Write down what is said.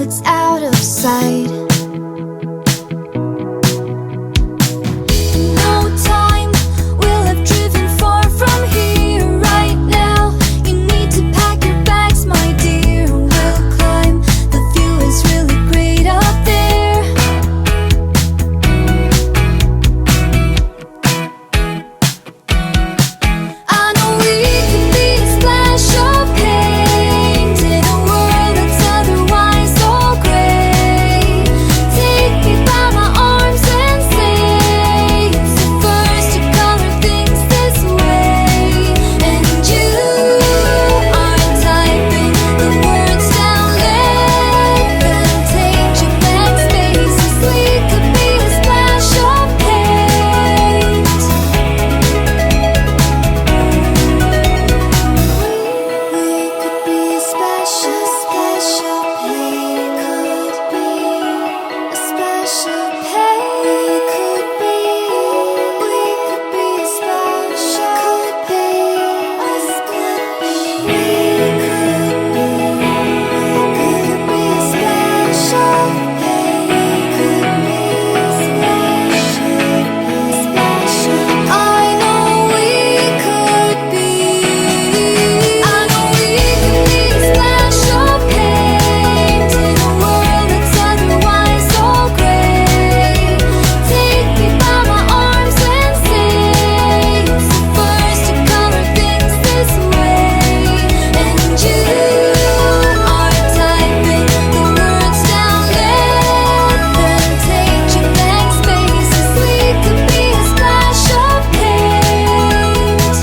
it's out of sight. In no time we'll have driven far from here. Right now you need to pack your bags, my dear. We'll climb, the view is really great up there. I know we could be a splash of paint in a world that's otherwise so gray. Take me by my arms and say it's the first to color things this way. And you are typing the words down, let them take your blank spaces. We could be a splash of paint. We could be a splash of paint. Could be a splash of paint. Could be. We could be a splash of paint. Us could be. We could be a splash of paint. Could be a splash of. I know we could be. I know we could be a splash of paint in a world that's otherwise so gray. Take me by my arms and say it's the first to color things this way. And you are typing the words down, let them take your blank spaces. We could be a splash of paint.